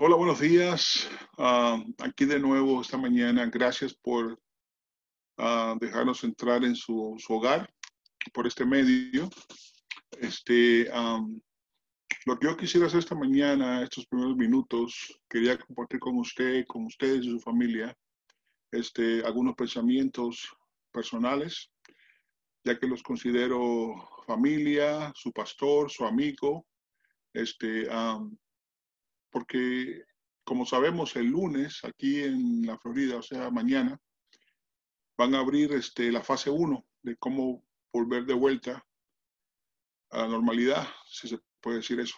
Hola, buenos días. Aquí de nuevo esta mañana. Gracias por dejarnos entrar en su hogar por este medio. Este, um, lo que yo quisiera hacer esta mañana, estos primeros minutos, quería compartir con usted, con ustedes y su familia, algunos pensamientos personales, ya que los considero familia, su pastor, su amigo, este, um, porque como sabemos, el lunes aquí en la Florida, o sea, mañana, van a abrir la fase 1 de cómo volver de vuelta a la normalidad, si se puede decir eso.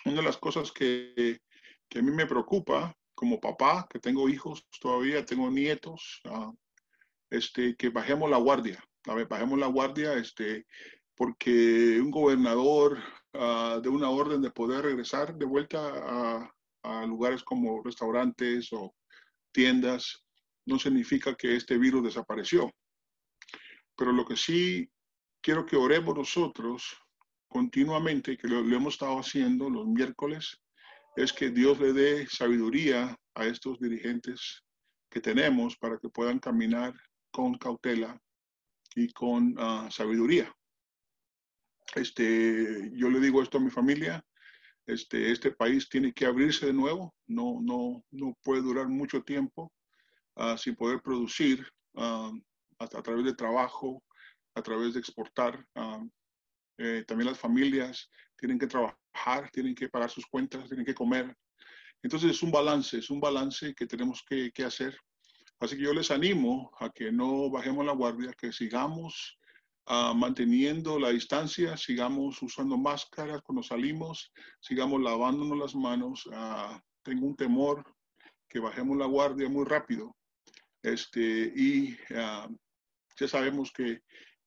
Una de las cosas que a mí me preocupa como papá, que tengo hijos todavía, tengo nietos, que bajemos la guardia. A ver, bajemos la guardia, porque un gobernador de una orden de poder regresar de vuelta a lugares como restaurantes o tiendas, no significa que este virus desapareció. Pero lo que sí quiero que oremos nosotros continuamente, que lo hemos estado haciendo los miércoles, es que Dios le dé sabiduría a estos dirigentes que tenemos para que puedan caminar con cautela y con sabiduría. Yo le digo esto a mi familia, este país tiene que abrirse de nuevo, no puede durar mucho tiempo sin poder producir a través de trabajo, a través de exportar. También las familias tienen que trabajar, tienen que pagar sus cuentas, tienen que comer. Entonces es un balance que tenemos que hacer. Así que yo les animo a que no bajemos la guardia, que sigamos manteniendo la distancia, sigamos usando máscaras cuando salimos, sigamos lavándonos las manos. Tengo un temor que bajemos la guardia muy rápido. Ya sabemos que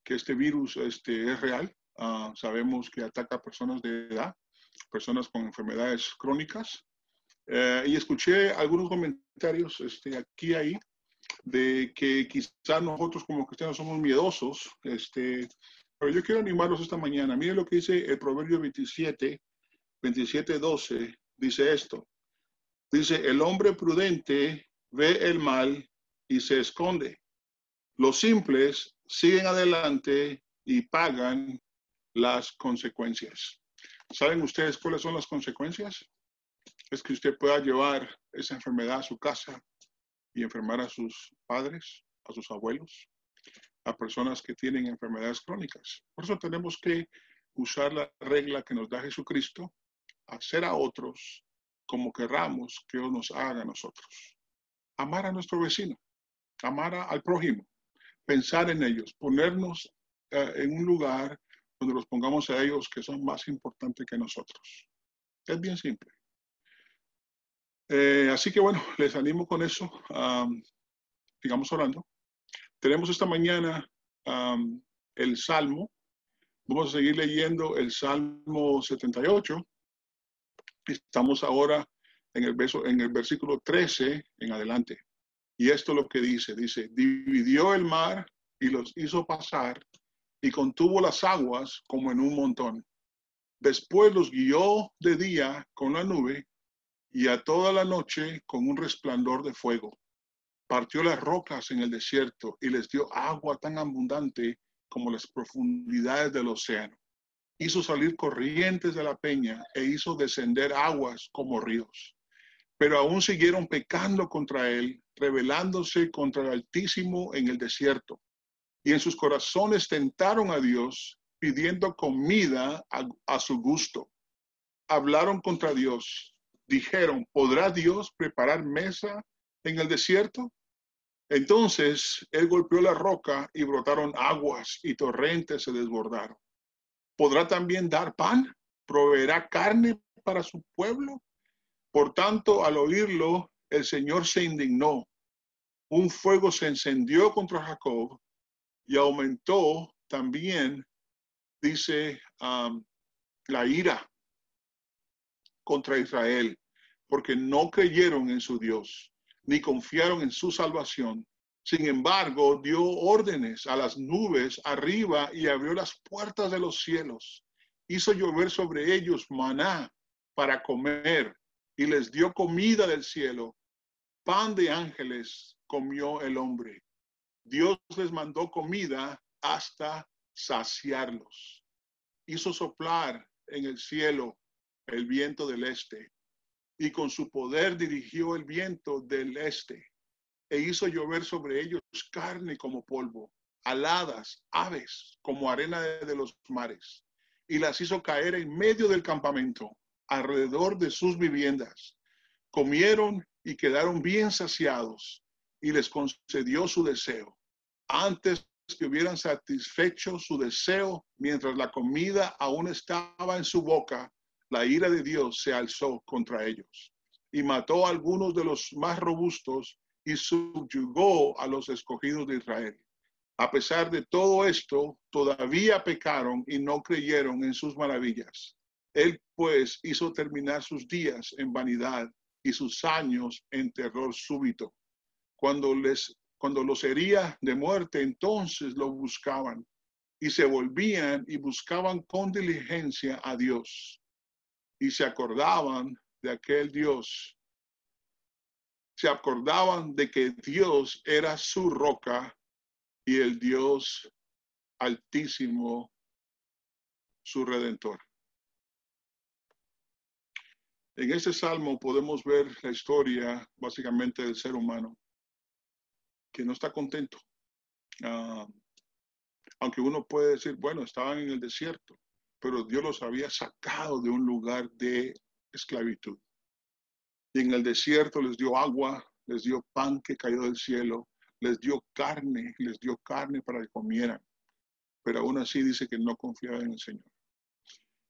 este virus es real. Sabemos que ataca a personas de edad, personas con enfermedades crónicas. Y escuché algunos comentarios aquí y ahí de que quizás nosotros como cristianos somos miedosos, pero yo quiero animarlos esta mañana. Miren lo que dice el Proverbio 27:12, dice esto. Dice, el hombre prudente ve el mal y se esconde. Los simples siguen adelante y pagan las consecuencias. ¿Saben ustedes cuáles son las consecuencias? Es que usted pueda llevar esa enfermedad a su casa y enfermar a sus padres, a sus abuelos, a personas que tienen enfermedades crónicas. Por eso tenemos que usar la regla que nos da Jesucristo, hacer a otros como querramos que Dios nos haga a nosotros. Amar a nuestro vecino, amar al prójimo, pensar en ellos, ponernos en un lugar donde los pongamos a ellos que son más importantes que nosotros. Es bien simple. Así que bueno, les animo con eso. Sigamos orando. Tenemos esta mañana el Salmo. Vamos a seguir leyendo el Salmo 78. Estamos ahora en el versículo 13 en adelante. Y esto es lo que dice. Dice, dividió el mar y los hizo pasar y contuvo las aguas como en un montón. Después los guió de día con la nube y a toda la noche con un resplandor de fuego. Partió las rocas en el desierto y les dio agua tan abundante como las profundidades del océano. Hizo salir corrientes de la peña e hizo descender aguas como ríos. Pero aún siguieron pecando contra él, rebelándose contra el Altísimo en el desierto. Y en sus corazones tentaron a Dios, pidiendo comida a su gusto. Hablaron contra Dios. Dijeron, ¿podrá Dios preparar mesa en el desierto? Entonces él golpeó la roca y brotaron aguas y torrentes se desbordaron. ¿Podrá también dar pan? ¿Proveerá carne para su pueblo? Por tanto, al oírlo, el Señor se indignó. Un fuego se encendió contra Jacob y aumentó también, dice, la ira contra Israel, porque no creyeron en su Dios, ni confiaron en su salvación. Sin embargo, dio órdenes a las nubes arriba y abrió las puertas de los cielos. Hizo llover sobre ellos maná para comer y les dio comida del cielo. Pan de ángeles comió el hombre. Dios les mandó comida hasta saciarlos. Hizo soplar en el cielo el viento del este, y con su poder dirigió el viento del este, e hizo llover sobre ellos carne como polvo, aladas, aves como arena de los mares, y las hizo caer en medio del campamento, alrededor de sus viviendas. Comieron y quedaron bien saciados, y les concedió su deseo. Antes que hubieran satisfecho su deseo, mientras la comida aún estaba en su boca, la ira de Dios se alzó contra ellos y mató a algunos de los más robustos y subyugó a los escogidos de Israel. A pesar de todo esto, todavía pecaron y no creyeron en sus maravillas. Él, pues, hizo terminar sus días en vanidad y sus años en terror súbito. Cuando los hería de muerte, entonces lo buscaban y se volvían y buscaban con diligencia a Dios y se acordaban de aquel Dios. Se acordaban de que Dios era su roca y el Dios altísimo, su redentor. En este salmo podemos ver la historia básicamente del ser humano que no está contento. Aunque uno puede decir, bueno, estaban en el desierto, pero Dios los había sacado de un lugar de esclavitud. Y en el desierto les dio agua, les dio pan que cayó del cielo, les dio carne para que comieran. Pero aún así dice que no confiaba en el Señor.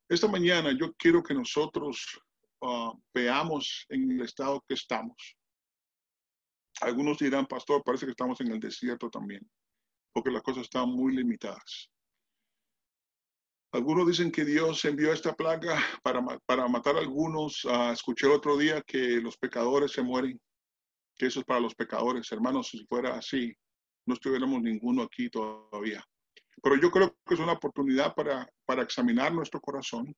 Esta mañana yo quiero que nosotros veamos en el estado que estamos. Algunos dirán, pastor, parece que estamos en el desierto también, porque las cosas están muy limitadas. Algunos dicen que Dios envió esta plaga para matar a algunos. Escuché otro día que los pecadores se mueren, que eso es para los pecadores. Hermanos, si fuera así, no estuviéramos ninguno aquí todavía. Pero yo creo que es una oportunidad para examinar nuestro corazón.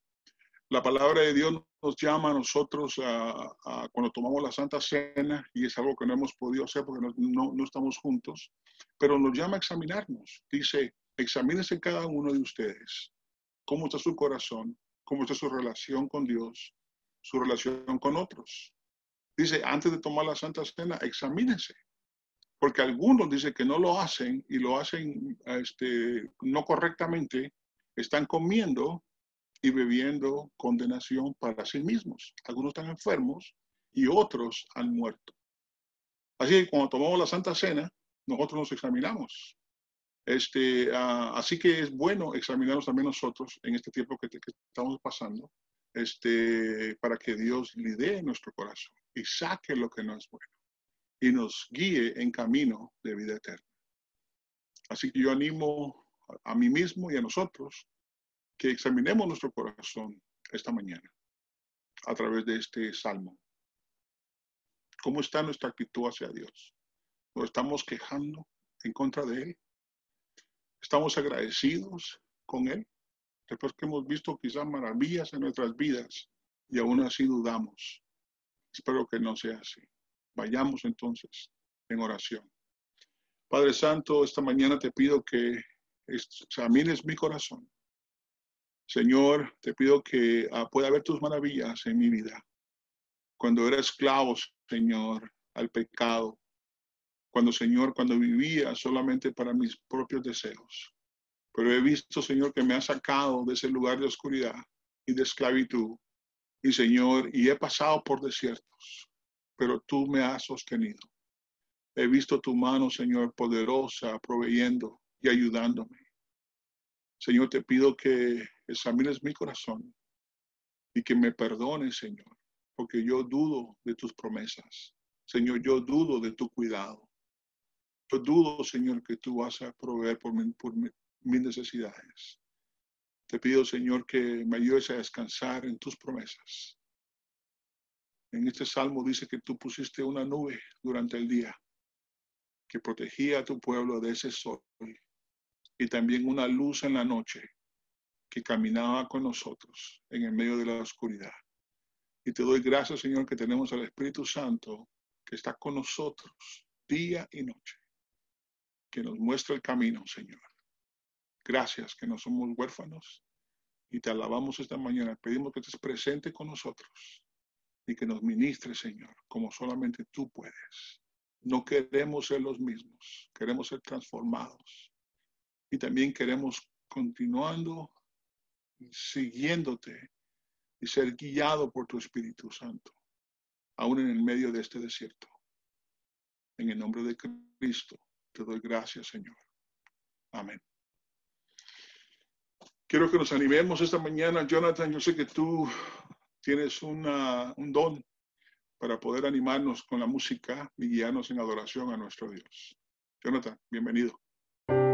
La palabra de Dios nos llama a nosotros cuando tomamos la Santa Cena, y es algo que no hemos podido hacer porque no estamos juntos, pero nos llama a examinarnos. Dice, examínense cada uno de ustedes. ¿Cómo está su corazón? ¿Cómo está su relación con Dios? Su relación con otros. Dice, antes de tomar la Santa Cena, examínense. Porque algunos dicen que no lo hacen y lo hacen no correctamente. Están comiendo y bebiendo condenación para sí mismos. Algunos están enfermos y otros han muerto. Así que cuando tomamos la Santa Cena, nosotros nos examinamos. Así que es bueno examinarnos también nosotros en este tiempo que estamos pasando, para que Dios lidere nuestro corazón y saque lo que no es bueno y nos guíe en camino de vida eterna. Así que yo animo a mí mismo y a nosotros que examinemos nuestro corazón esta mañana a través de este salmo. ¿Cómo está nuestra actitud hacia Dios? ¿Nos estamos quejando en contra de Él? ¿Estamos agradecidos con Él? Después que hemos visto quizás maravillas en nuestras vidas y aún así dudamos. Espero que no sea así. Vayamos entonces en oración. Padre Santo, esta mañana te pido que examines mi corazón. Señor, te pido que pueda ver tus maravillas en mi vida. Cuando era esclavo, Señor, al pecado. Cuando vivía solamente para mis propios deseos. Pero he visto, Señor, que me has sacado de ese lugar de oscuridad y de esclavitud. Y, Señor, y he pasado por desiertos, pero tú me has sostenido. He visto tu mano, Señor, poderosa, proveyendo y ayudándome. Señor, te pido que examines mi corazón y que me perdones, Señor, porque yo dudo de tus promesas. Señor, yo dudo de tu cuidado. Yo dudo, Señor, que tú vas a proveer por mis necesidades. Te pido, Señor, que me ayudes a descansar en tus promesas. En este salmo dice que tú pusiste una nube durante el día que protegía a tu pueblo de ese sol y también una luz en la noche que caminaba con nosotros en el medio de la oscuridad. Y te doy gracias, Señor, que tenemos al Espíritu Santo que está con nosotros día y noche, que nos muestra el camino, Señor. Gracias que no somos huérfanos y te alabamos esta mañana. Pedimos que estés presente con nosotros y que nos ministres, Señor, como solamente tú puedes. No queremos ser los mismos, queremos ser transformados. Y también queremos continuando siguiéndote y ser guiado por tu Espíritu Santo, aún en el medio de este desierto. En el nombre de Cristo, te doy gracias, Señor. Amén. Quiero que nos animemos esta mañana. Jonathan, yo sé que tú tienes un don para poder animarnos con la música y guiarnos en adoración a nuestro Dios. Jonathan, bienvenido.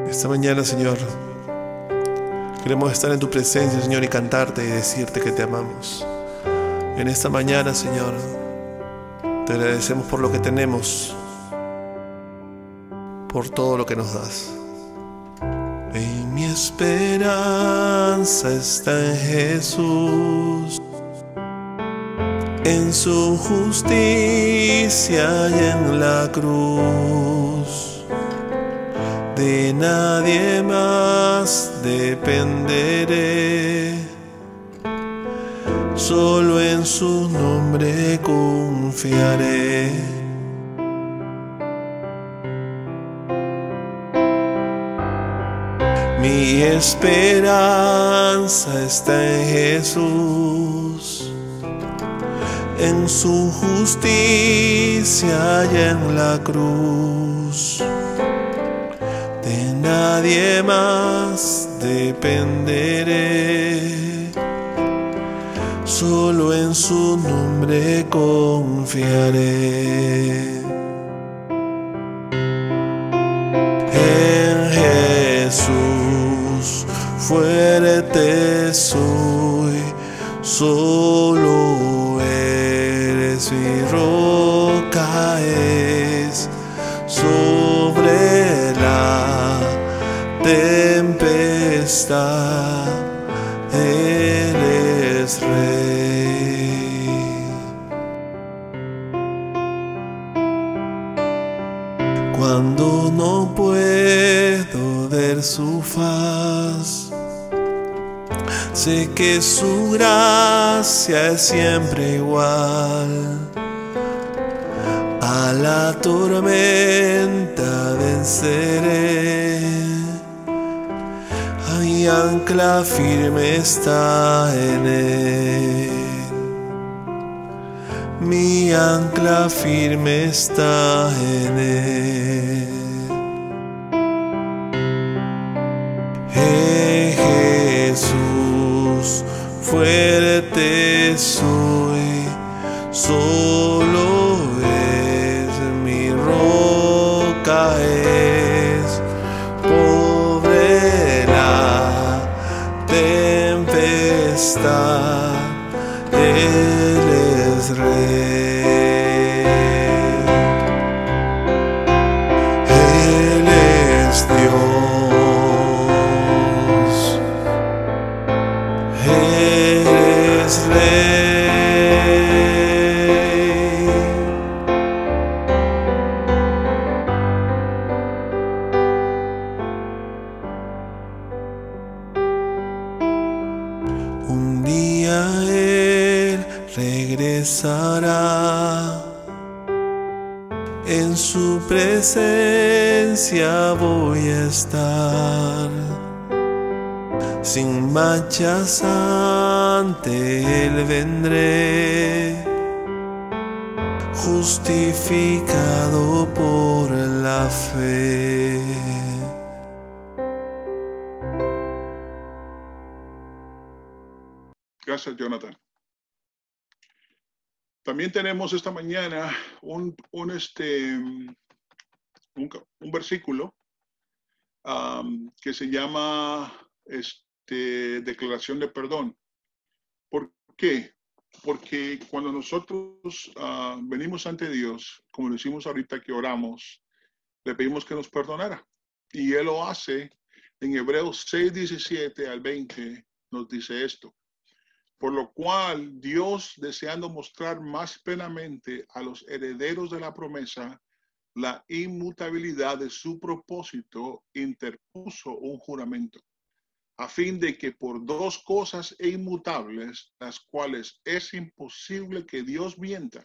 Esta mañana, Señor, queremos estar en tu presencia, Señor, y cantarte y decirte que te amamos. En esta mañana, Señor, te agradecemos por lo que tenemos, por todo lo que nos das. Y mi esperanza está en Jesús, en su justicia y en la cruz. De nadie más dependeré, solo en su nombre confiaré. Mi esperanza está en Jesús, en su justicia y en la cruz. De nadie más dependeré, solo en su nombre confiaré. En Jesús fuerte soy, solo eres mi roca, es sobre la tempestad, Él es Rey. Cuando no puedo ver su faz, sé que su gracia es siempre igual. A la tormenta venceré, mi ancla firme está en Él. Mi ancla firme está en Él. Jesús, fuerte soy, solo es mi roca, es pobre la tempestad, Él es Rey. Él es Dios, Él es Rey. Un día Él regresará, en su presencia voy a estar. Sin manchas ante Él vendré, justificado por la fe. Gracias, Jonathan. También tenemos esta mañana un versículo que se llama declaración de perdón. ¿Por qué? Porque cuando nosotros venimos ante Dios, como lo hicimos ahorita que oramos, le pedimos que nos perdonara. Y Él lo hace en Hebreos 6:17 al 20, nos dice esto. Por lo cual Dios, deseando mostrar más plenamente a los herederos de la promesa la inmutabilidad de su propósito, interpuso un juramento, a fin de que por dos cosas inmutables, las cuales es imposible que Dios mienta,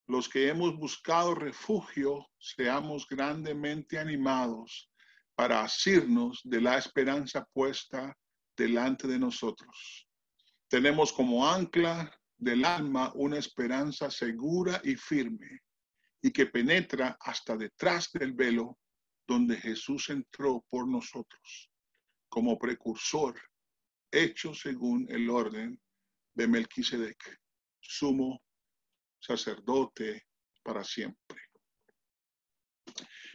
los que hemos buscado refugio seamos grandemente animados para asirnos de la esperanza puesta delante de nosotros. Tenemos como ancla del alma una esperanza segura y firme, y que penetra hasta detrás del velo donde Jesús entró por nosotros, como precursor, hecho según el orden de Melquisedec, sumo sacerdote para siempre.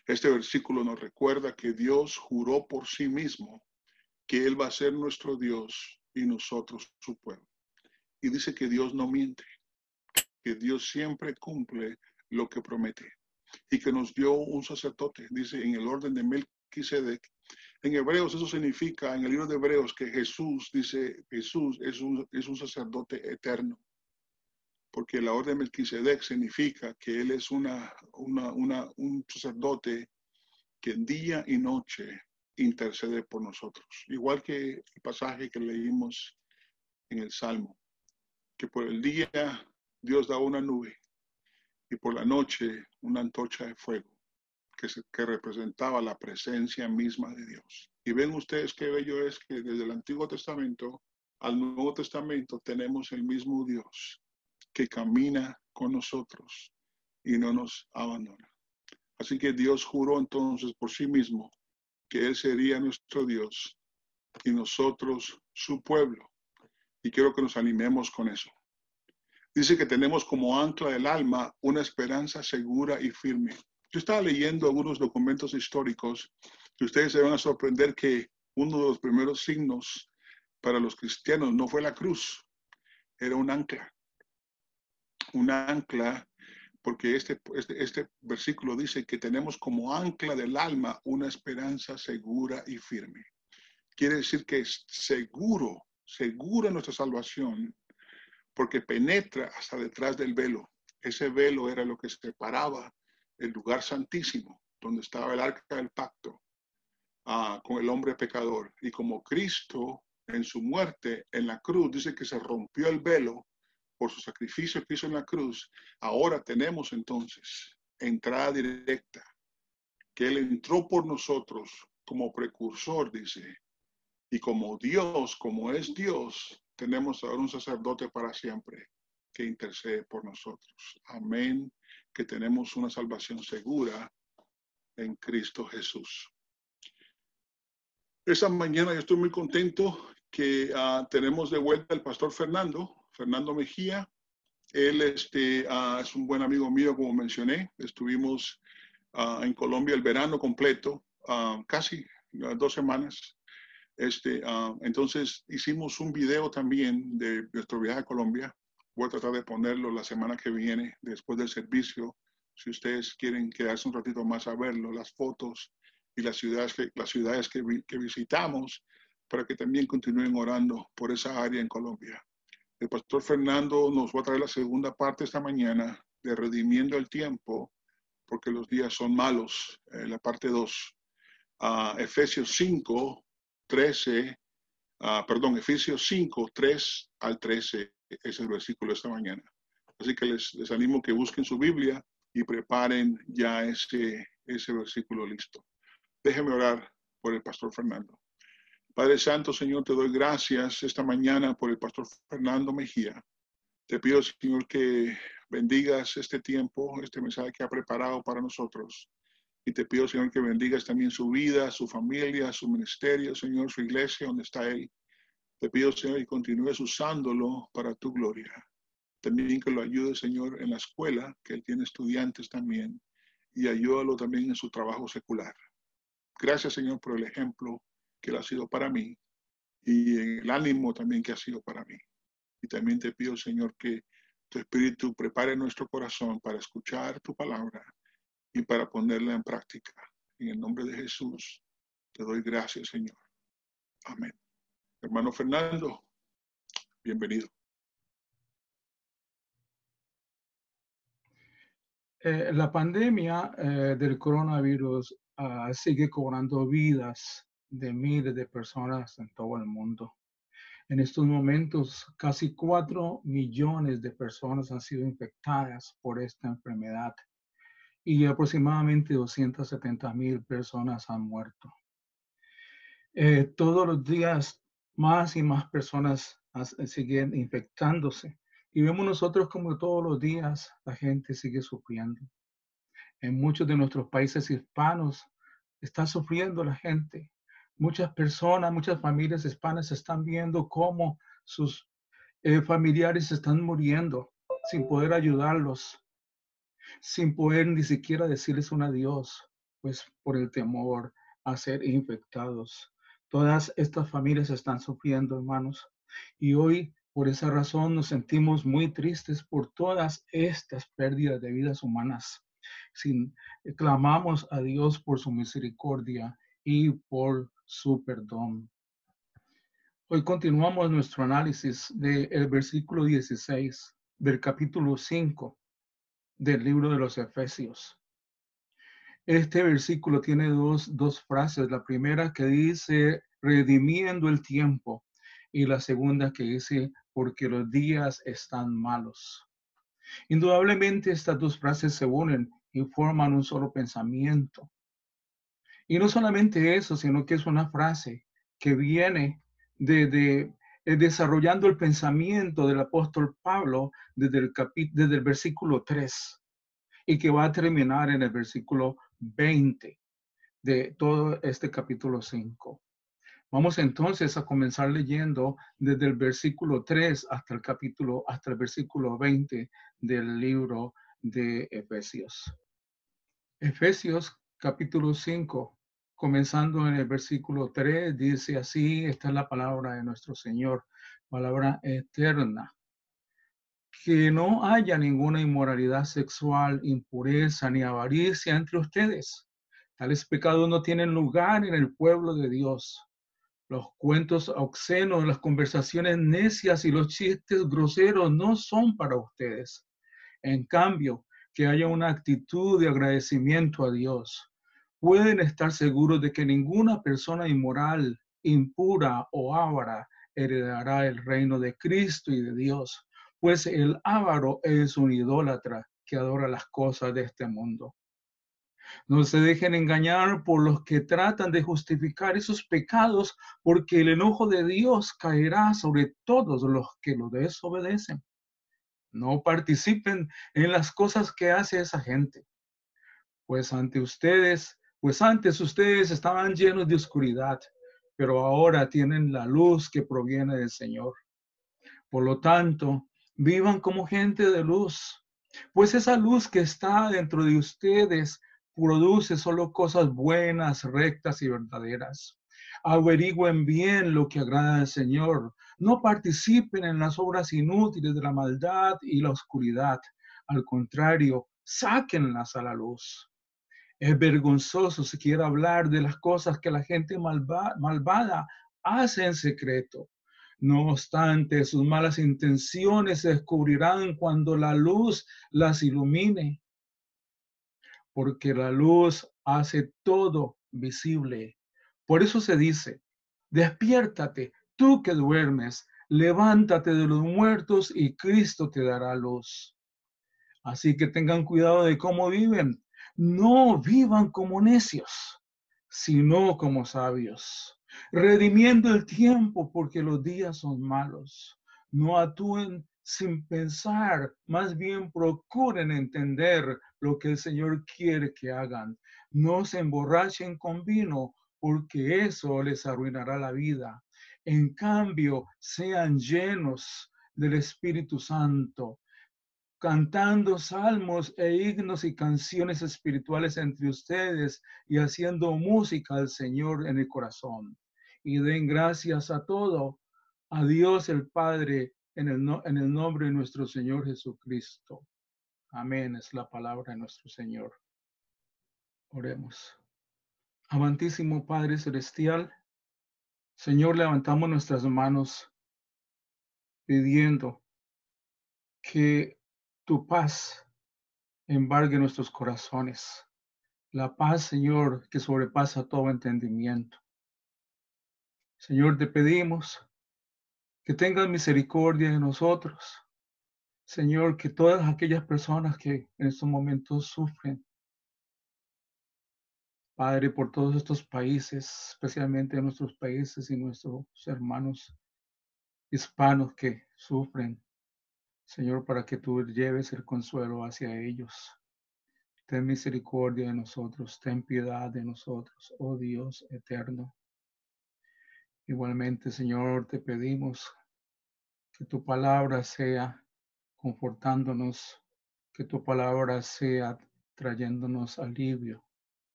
Este versículo nos recuerda que Dios juró por sí mismo que Él va a ser nuestro Dios y nosotros su pueblo. Y dice que Dios no miente, que Dios siempre cumple lo que promete y que nos dio un sacerdote, dice en el orden de Melquisedec. En Hebreos eso significa, en el libro de Hebreos, que Jesús, dice, Jesús es un sacerdote eterno, porque la orden de Melquisedec significa que Él es un sacerdote que día y noche intercede por nosotros. Igual que el pasaje que leímos en el Salmo, que por el día Dios da una nube y por la noche una antorcha de fuego que representaba la presencia misma de Dios. Y ven ustedes qué bello es que desde el Antiguo Testamento al Nuevo Testamento tenemos el mismo Dios que camina con nosotros y no nos abandona. Así que Dios juró entonces por sí mismo que Él sería nuestro Dios y nosotros su pueblo. Y quiero que nos animemos con eso. Dice que tenemos como ancla del alma una esperanza segura y firme. Yo estaba leyendo algunos documentos históricos y ustedes se van a sorprender que uno de los primeros signos para los cristianos no fue la cruz, era un ancla. Un ancla, porque este versículo dice que tenemos como ancla del alma una esperanza segura y firme. Quiere decir que es segura nuestra salvación, porque penetra hasta detrás del velo. Ese velo era lo que separaba el lugar santísimo, donde estaba el arca del pacto, con el hombre pecador. Y como Cristo en su muerte en la cruz dice que se rompió el velo por su sacrificio que hizo en la cruz, ahora tenemos entonces entrada directa, que Él entró por nosotros como precursor, dice, y como Dios, como es Dios, tenemos ahora un sacerdote para siempre que intercede por nosotros. Amén, que tenemos una salvación segura en Cristo Jesús. Esa mañana yo estoy muy contento que tenemos de vuelta al pastor Fernando Mejía. Él es un buen amigo mío, como mencioné. Estuvimos en Colombia el verano completo, casi 2 semanas. Entonces hicimos un video también de nuestro viaje a Colombia. Voy a tratar de ponerlo la semana que viene, después del servicio. Si ustedes quieren quedarse un ratito más a verlo, las fotos y las ciudades que visitamos, para que también continúen orando por esa área en Colombia. El pastor Fernando nos va a traer la segunda parte esta mañana de Redimiendo el Tiempo, porque los días son malos, la parte 2. Efesios 5, 13, Efesios 5, 3 al 13 es el versículo de esta mañana. Así que les animo que busquen su Biblia y preparen ya ese versículo listo. Déjenme orar por el pastor Fernando. Padre Santo, Señor, te doy gracias esta mañana por el pastor Fernando Mejía. Te pido, Señor, que bendigas este tiempo, este mensaje que ha preparado para nosotros. Y te pido, Señor, que bendigas también su vida, su familia, su ministerio, Señor, su iglesia, donde está Él. Te pido, Señor, que continúes usándolo para tu gloria. También que lo ayudes, Señor, en la escuela, que Él tiene estudiantes también. Y ayúdalo también en su trabajo secular. Gracias, Señor, por el ejemplo que Él ha sido para mí y el ánimo también que ha sido para mí. Y también te pido, Señor, que tu Espíritu prepare nuestro corazón para escuchar tu palabra y para ponerla en práctica. En el nombre de Jesús, te doy gracias, Señor. Amén. Hermano Fernando, Bienvenido. La pandemia del coronavirus sigue cobrando vidas de miles de personas en todo el mundo. En estos momentos, casi 4 millones de personas han sido infectadas por esta enfermedad y aproximadamente 270,000 personas han muerto. Todos los días, más y más personas siguen infectándose y vemos nosotros como todos los días la gente sigue sufriendo. En muchos de nuestros países hispanos está sufriendo la gente. Muchas personas, muchas familias hispanas están viendo cómo sus familiares están muriendo sin poder ayudarlos, sin poder ni siquiera decirles un adiós, pues por el temor a ser infectados. Todas estas familias están sufriendo, hermanos, y hoy por esa razón nos sentimos muy tristes por todas estas pérdidas de vidas humanas. Clamamos a Dios por su misericordia y por su perdón. Hoy continuamos nuestro análisis del versículo 16 del capítulo 5 del libro de los Efesios. Este versículo tiene dos frases. La primera que dice, redimiendo el tiempo, y la segunda que dice, porque los días están malos. Indudablemente estas dos frases se unen y forman un solo pensamiento. Y no solamente eso, sino que es una frase que viene de desarrollando el pensamiento del apóstol Pablo desde el versículo 3 y que va a terminar en el versículo 20 de todo este capítulo 5. Vamos entonces a comenzar leyendo desde el versículo 3 hasta el versículo 20 del libro de Efesios. Efesios capítulo 5, comenzando en el versículo 3, dice así, esta es la palabra de nuestro Señor, palabra eterna. Que no haya ninguna inmoralidad sexual, impureza ni avaricia entre ustedes. Tales pecados no tienen lugar en el pueblo de Dios. Los cuentos obscenos, las conversaciones necias y los chistes groseros no son para ustedes. En cambio, que haya una actitud de agradecimiento a Dios. Pueden estar seguros de que ninguna persona inmoral, impura o avara heredará el reino de Cristo y de Dios, pues el avaro es un idólatra que adora las cosas de este mundo. No se dejen engañar por los que tratan de justificar esos pecados, porque el enojo de Dios caerá sobre todos los que lo desobedecen. No participen en las cosas que hace esa gente, pues antes ustedes estaban llenos de oscuridad, pero ahora tienen la luz que proviene del Señor. Por lo tanto, vivan como gente de luz, pues esa luz que está dentro de ustedes produce solo cosas buenas, rectas y verdaderas. Averigüen bien lo que agrada al Señor. No participen en las obras inútiles de la maldad y la oscuridad. Al contrario, sáquenlas a la luz. Es vergonzoso siquiera hablar de las cosas que la gente malvada hace en secreto. No obstante, sus malas intenciones se descubrirán cuando la luz las ilumine, porque la luz hace todo visible. Por eso se dice, despiértate, tú que duermes, levántate de los muertos y Cristo te dará luz. Así que tengan cuidado de cómo viven. No vivan como necios, sino como sabios, redimiendo el tiempo porque los días son malos. No actúen sin pensar, más bien procuren entender lo que el Señor quiere que hagan. No se emborrachen con vino porque eso les arruinará la vida. En cambio, sean llenos del Espíritu Santo, cantando salmos e himnos y canciones espirituales entre ustedes y haciendo música al Señor en el corazón. Y den gracias a todo, a Dios el Padre, en el nombre de nuestro Señor Jesucristo. Amén, es la palabra de nuestro Señor. Oremos. Amantísimo Padre Celestial, Señor, levantamos nuestras manos pidiendo que tu paz embargue nuestros corazones. La paz, Señor, que sobrepasa todo entendimiento. Señor, te pedimos que tengas misericordia de nosotros. Señor, que todas aquellas personas que en estos momentos sufren, Padre, por todos estos países, especialmente nuestros países y nuestros hermanos hispanos que sufren, Señor, para que tú lleves el consuelo hacia ellos. Ten misericordia de nosotros, ten piedad de nosotros, oh Dios eterno. Igualmente, Señor, te pedimos que tu palabra sea confortándonos, que tu palabra sea trayéndonos alivio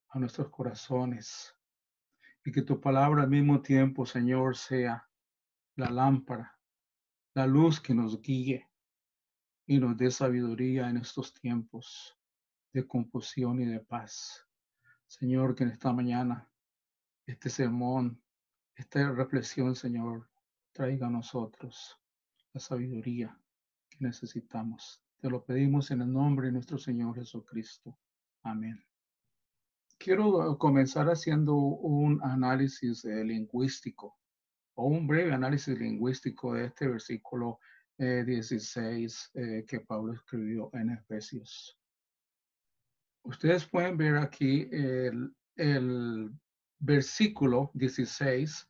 a nuestros corazones y que tu palabra al mismo tiempo, Señor, sea la lámpara, la luz que nos guíe y nos dé sabiduría en estos tiempos de confusión y de paz. Señor, que en esta mañana, este sermón, esta reflexión, Señor, traiga a nosotros la sabiduría que necesitamos. Te lo pedimos en el nombre de nuestro Señor Jesucristo. Amén. Quiero comenzar haciendo un análisis lingüístico o un breve análisis lingüístico de este versículo 16 que Pablo escribió en Efesios. Ustedes pueden ver aquí el versículo 16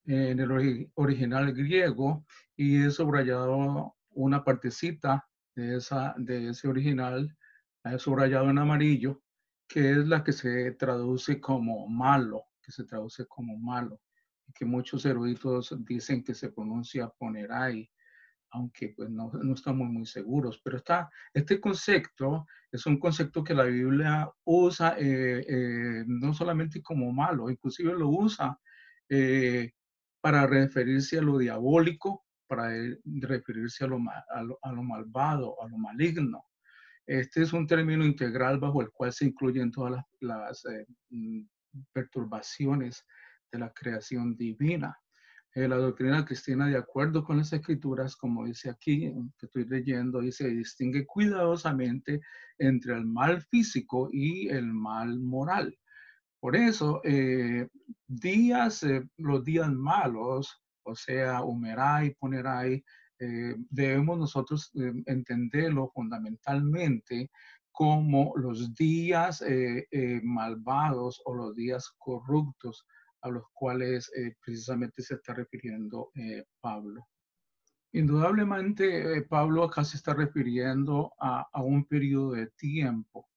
en el original griego y es subrayado una partecita de ese original, subrayado en amarillo, que es la que se traduce como malo, que muchos eruditos dicen que se pronuncia ponerai, aunque pues no estamos muy seguros, pero este concepto es un concepto que la Biblia usa no solamente como malo, inclusive lo usa para referirse a lo diabólico, para referirse a lo malvado, a lo maligno. Este es un término integral bajo el cual se incluyen todas las perturbaciones de la creación divina. La doctrina cristiana, de acuerdo con las escrituras, como dice aquí, que estoy leyendo, dice, distingue cuidadosamente entre el mal físico y el mal moral. Por eso, los días malos, o sea, humerai, ponerai, debemos nosotros entenderlo fundamentalmente como los días malvados o los días corruptos a los cuales precisamente se está refiriendo Pablo. Indudablemente, Pablo acá se está refiriendo a un periodo de tiempo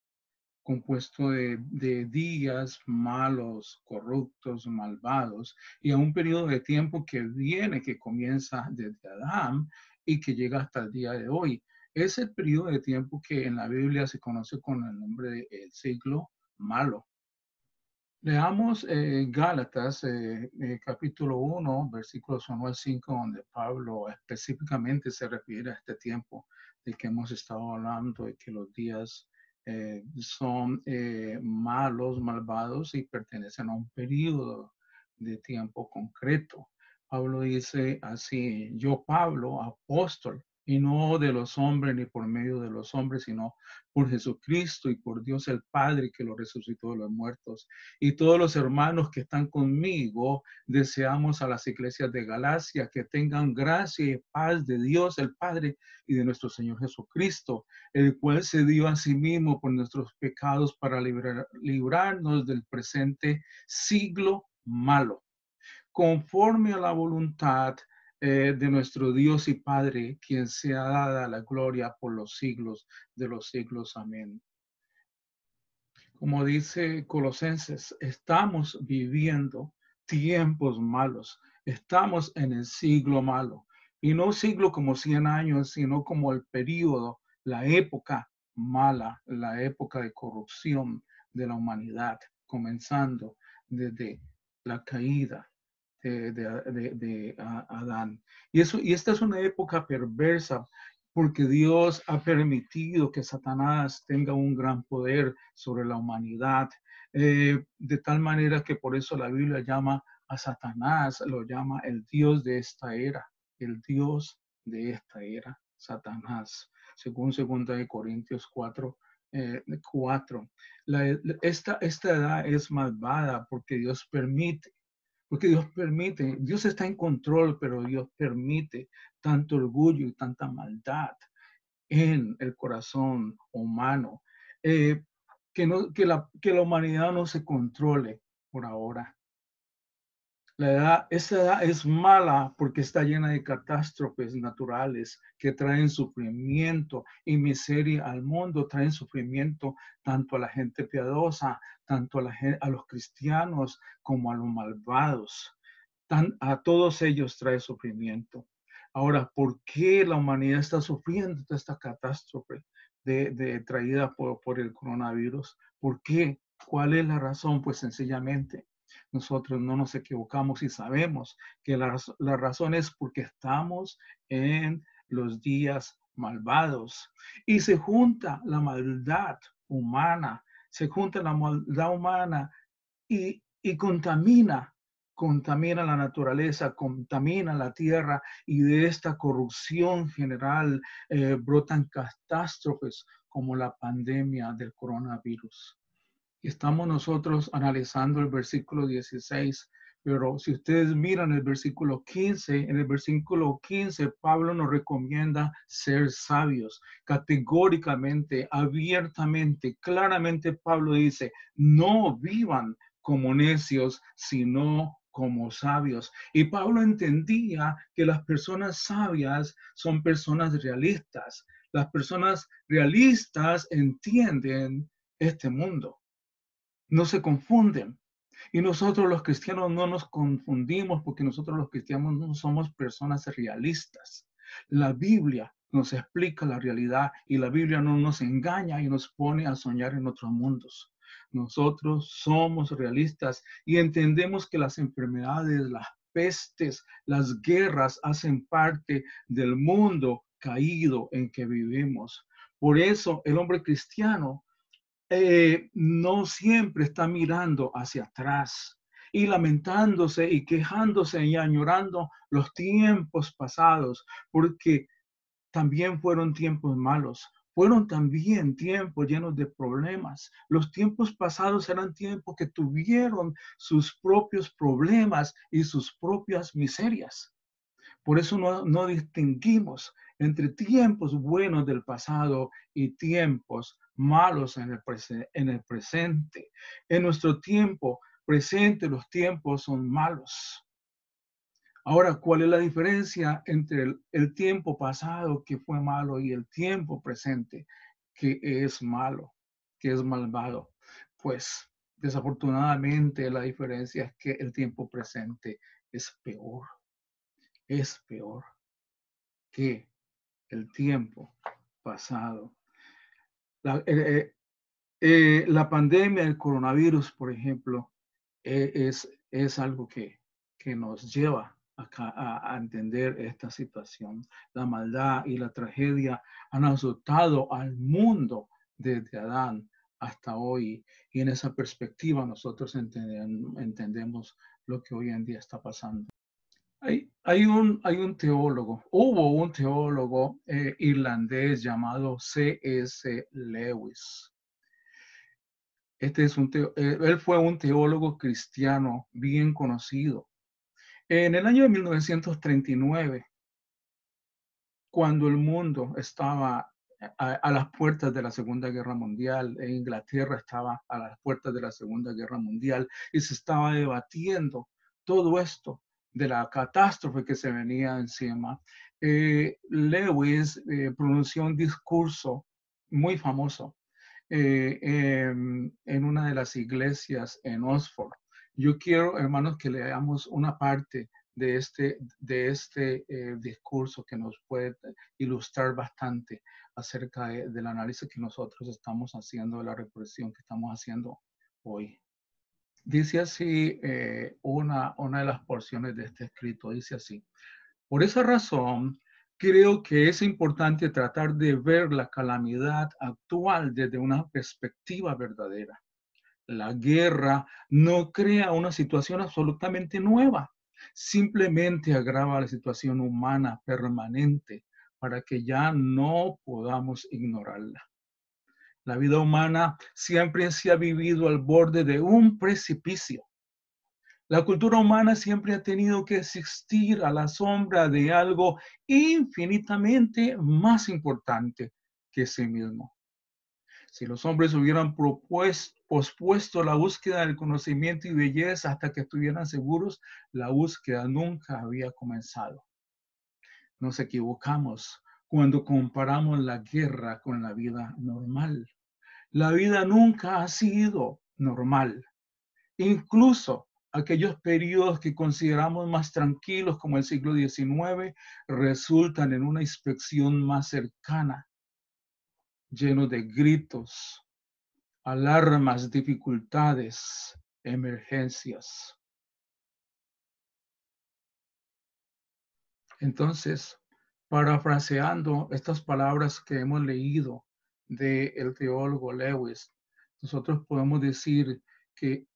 compuesto de días malos, corruptos, malvados, y a un periodo de tiempo que comienza desde Adán y que llega hasta el día de hoy. Es el periodo de tiempo que en la Biblia se conoce con el nombre de el siglo malo. Leamos Gálatas capítulo 1, versículos 1 al 5, donde Pablo específicamente se refiere a este tiempo del que hemos estado hablando, de que los días son malos, malvados y pertenecen a un periodo de tiempo concreto. Pablo dice así: yo, Pablo, apóstol, y no de los hombres ni por medio de los hombres, sino por Jesucristo y por Dios el Padre que lo resucitó de los muertos. Y todos los hermanos que están conmigo deseamos a las iglesias de Galacia que tengan gracia y paz de Dios el Padre y de nuestro Señor Jesucristo, el cual se dio a sí mismo por nuestros pecados para librarnos del presente siglo malo, conforme a la voluntad de nuestro Dios y Padre, quien sea dada la gloria por los siglos de los siglos. Amén. Como dice Colosenses, estamos viviendo tiempos malos, estamos en el siglo malo, y no siglo como 100 años, sino como el periodo, la época mala, la época de corrupción de la humanidad, comenzando desde la caída de Adán. Y esta es una época perversa, porque Dios ha permitido que Satanás tenga un gran poder sobre la humanidad, de tal manera que por eso la Biblia llama a Satanás, lo llama el Dios de esta era, el Dios de esta era, Satanás, según 2 Corintios 4. Esta edad es malvada porque Dios permite. Dios está en control, pero Dios permite tanto orgullo y tanta maldad en el corazón humano, que la humanidad no se controle por ahora. Esta edad es mala porque está llena de catástrofes naturales que traen sufrimiento y miseria al mundo, traen sufrimiento tanto a la gente piadosa, tanto a los cristianos como a los malvados. A todos ellos trae sufrimiento. Ahora, ¿por qué la humanidad está sufriendo esta catástrofe traída por el coronavirus? ¿Por qué? ¿Cuál es la razón? Pues sencillamente nosotros no nos equivocamos y sabemos que la razón es porque estamos en los días malvados y se junta la maldad humana, y contamina la naturaleza, contamina la tierra, y de esta corrupción general brotan catástrofes como la pandemia del coronavirus. Estamos nosotros analizando el versículo 16, pero si ustedes miran el versículo 15, en el versículo 15 Pablo nos recomienda ser sabios. Categóricamente, abiertamente, claramente Pablo dice, no vivan como necios, sino como sabios. Y Pablo entendía que las personas sabias son personas realistas. Las personas realistas entienden este mundo. No se confunden. Y nosotros los cristianos no nos confundimos porque nosotros los cristianos no somos personas realistas. La Biblia nos explica la realidad y la Biblia no nos engaña y nos pone a soñar en otros mundos. Nosotros somos realistas y entendemos que las enfermedades, las pestes, las guerras hacen parte del mundo caído en que vivimos. Por eso el hombre cristiano no siempre está mirando hacia atrás y lamentándose y quejándose y añorando los tiempos pasados, porque también fueron tiempos malos, fueron también tiempos llenos de problemas. Los tiempos pasados eran tiempos que tuvieron sus propios problemas y sus propias miserias. Por eso no distinguimos entre tiempos buenos del pasado y tiempos malos en el presente. En nuestro tiempo presente, los tiempos son malos. Ahora, ¿cuál es la diferencia entre el tiempo pasado que fue malo y el tiempo presente que es malo, que es malvado? Pues desafortunadamente la diferencia es que el tiempo presente es peor que el tiempo pasado. La pandemia del coronavirus, por ejemplo, es algo que nos lleva a entender esta situación. La maldad y la tragedia han azotado al mundo desde Adán hasta hoy, y en esa perspectiva nosotros entendemos lo que hoy en día está pasando. Hubo un teólogo irlandés llamado C.S. Lewis. Él fue un teólogo cristiano bien conocido. En el año de 1939, cuando el mundo estaba a las puertas de la Segunda Guerra Mundial, Inglaterra estaba a las puertas de la Segunda Guerra Mundial y se estaba debatiendo todo esto de la catástrofe que se venía encima, Lewis pronunció un discurso muy famoso en una de las iglesias en Oxford. Yo quiero, hermanos, que leamos una parte de este discurso que nos puede ilustrar bastante acerca del análisis que nosotros estamos haciendo, de la reflexión que estamos haciendo hoy. Dice así una de las porciones de este escrito, dice así: por esa razón, creo que es importante tratar de ver la calamidad actual desde una perspectiva verdadera. La guerra no crea una situación absolutamente nueva, simplemente agrava la situación humana permanente para que ya no podamos ignorarla. La vida humana siempre se ha vivido al borde de un precipicio. La cultura humana siempre ha tenido que existir a la sombra de algo infinitamente más importante que sí mismo. Si los hombres hubieran pospuesto la búsqueda del conocimiento y belleza hasta que estuvieran seguros, la búsqueda nunca había comenzado. Nos equivocamos cuando comparamos la guerra con la vida normal. La vida nunca ha sido normal. Incluso aquellos periodos que consideramos más tranquilos, como el siglo XIX, resultan en una inspección más cercana, llenos de gritos, alarmas, dificultades, emergencias. Entonces, parafraseando estas palabras que hemos leído del teólogo Lewis, nosotros podemos decir que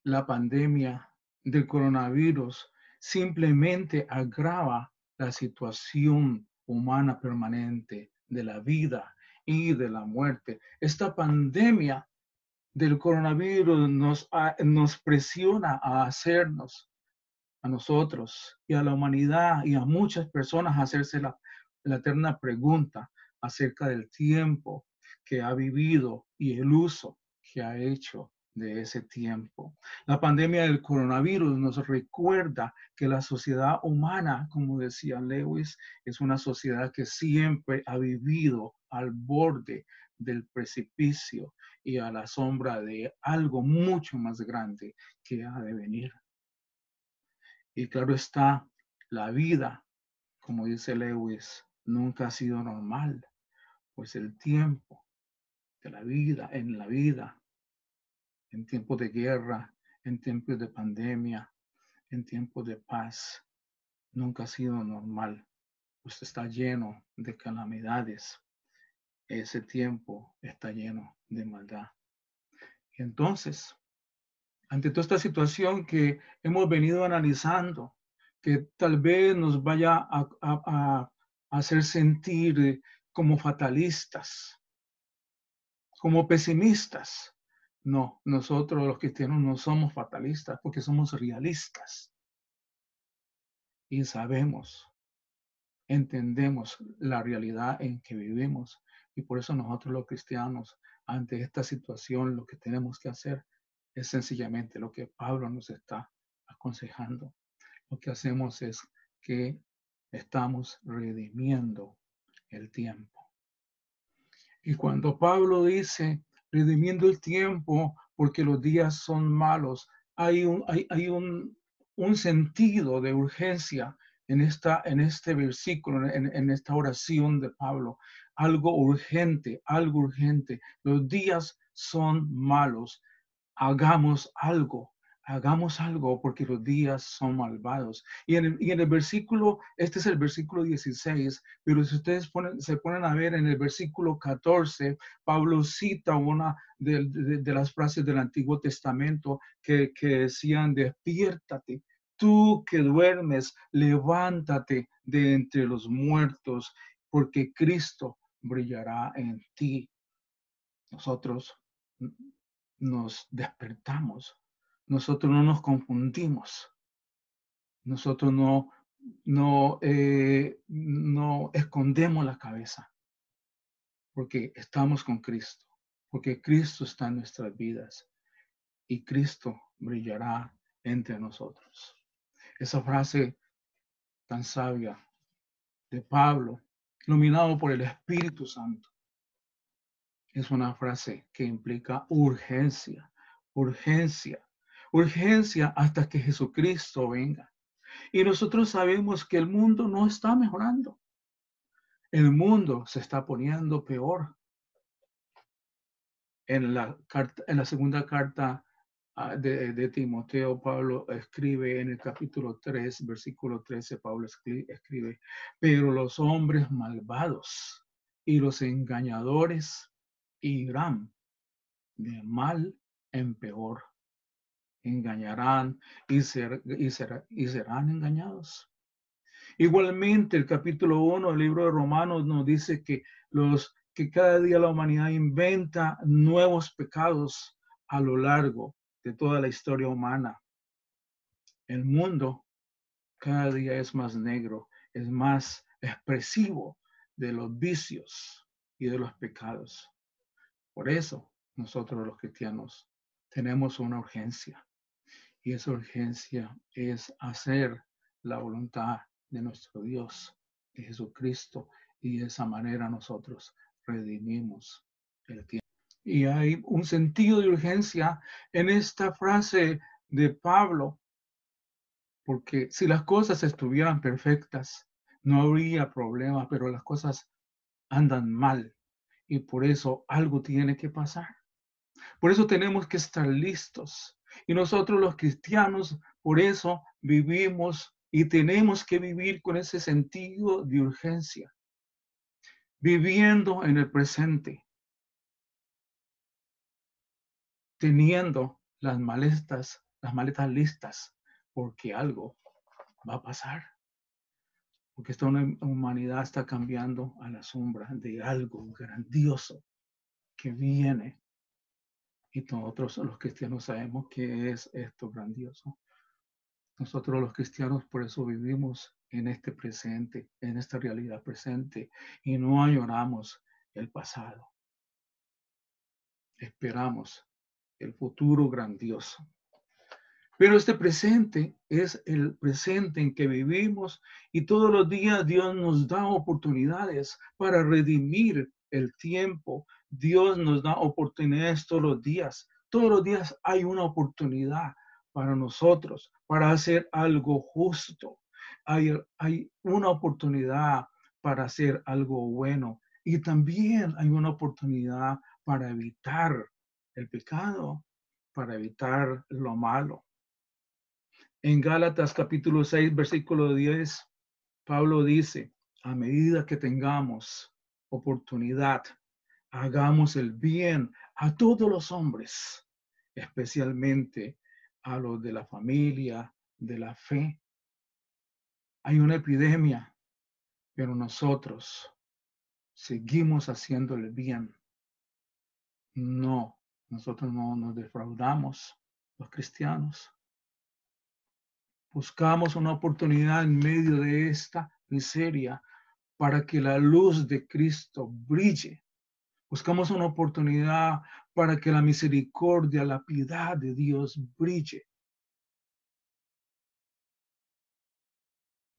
la pandemia del coronavirus simplemente agrava la situación humana permanente de la vida y de la muerte. Esta pandemia del coronavirus nos presiona a hacernos, a nosotros y a la humanidad y a muchas personas, a hacerse la eterna pregunta acerca del tiempo que ha vivido y el uso que ha hecho de ese tiempo. La pandemia del coronavirus nos recuerda que la sociedad humana, como decía Lewis, es una sociedad que siempre ha vivido al borde del precipicio y a la sombra de algo mucho más grande que ha de venir. Y claro está, la vida, como dice Lewis, nunca ha sido normal, pues el tiempo de la vida, en tiempos de guerra, en tiempos de pandemia, en tiempos de paz, nunca ha sido normal, pues está lleno de calamidades. Ese tiempo está lleno de maldad. Y entonces, ante toda esta situación que hemos venido analizando, que tal vez nos vaya a hacer sentir como fatalistas, como pesimistas. No, nosotros los cristianos no somos fatalistas porque somos realistas y sabemos, entendemos la realidad en que vivimos y por eso nosotros los cristianos ante esta situación lo que tenemos que hacer es sencillamente lo que Pablo nos está aconsejando. Lo que hacemos es que estamos redimiendo el tiempo. Y cuando Pablo dice redimiendo el tiempo porque los días son malos, hay un sentido de urgencia en este versículo, en esta oración de Pablo. Algo urgente, algo urgente. Los días son malos. Hagamos algo porque los días son malvados. Y en el versículo, este es el versículo 16, pero si ustedes se ponen a ver en el versículo 14, Pablo cita una de las frases del Antiguo Testamento que decían, despiértate, tú que duermes, levántate de entre los muertos, porque Cristo brillará en ti. Nosotros nos despertamos, nosotros no nos confundimos, nosotros no escondemos la cabeza, porque estamos con Cristo, porque Cristo está en nuestras vidas y Cristo brillará entre nosotros. Esa frase tan sabia de Pablo, iluminado por el Espíritu Santo, es una frase que implica urgencia, urgencia, urgencia hasta que Jesucristo venga. Y nosotros sabemos que el mundo no está mejorando. El mundo se está poniendo peor. En la segunda carta de Timoteo, Pablo escribe en el capítulo 3, versículo 13, Pablo escribe, pero los hombres malvados y los engañadores irán de mal en peor. Engañarán y serán engañados. Igualmente, el capítulo 1 del libro de Romanos nos dice que cada día la humanidad inventa nuevos pecados a lo largo de toda la historia humana. El mundo cada día es más negro, es más expresivo de los vicios y de los pecados. Por eso nosotros los cristianos tenemos una urgencia, y esa urgencia es hacer la voluntad de nuestro Dios, de Jesucristo, y de esa manera nosotros redimimos el tiempo. Y hay un sentido de urgencia en esta frase de Pablo, porque si las cosas estuvieran perfectas, no habría problema, pero las cosas andan mal y por eso algo tiene que pasar. Por eso tenemos que estar listos. Y nosotros los cristianos, por eso vivimos y tenemos que vivir con ese sentido de urgencia, viviendo en el presente, teniendo las maletas listas, porque algo va a pasar. Porque esta humanidad está cambiando a la sombra de algo grandioso que viene. Y nosotros los cristianos sabemos que es esto grandioso. Nosotros los cristianos por eso vivimos en este presente, en esta realidad presente, y no añoramos el pasado. Esperamos el futuro grandioso. Pero este presente es el presente en que vivimos y todos los días Dios nos da oportunidades para redimir el tiempo. Dios nos da oportunidades todos los días. Todos los días hay una oportunidad para nosotros, para hacer algo justo. Hay una oportunidad para hacer algo bueno y también hay una oportunidad para evitar el pecado, para evitar lo malo. En Gálatas capítulo 6, versículo 10, Pablo dice, a medida que tengamos oportunidad, hagamos el bien a todos los hombres, especialmente a los de la familia, de la fe. Hay una epidemia, pero nosotros seguimos haciendo el bien. No, nosotros no nos defraudamos, los cristianos. Buscamos una oportunidad en medio de esta miseria para que la luz de Cristo brille. Buscamos una oportunidad para que la misericordia, la piedad de Dios brille.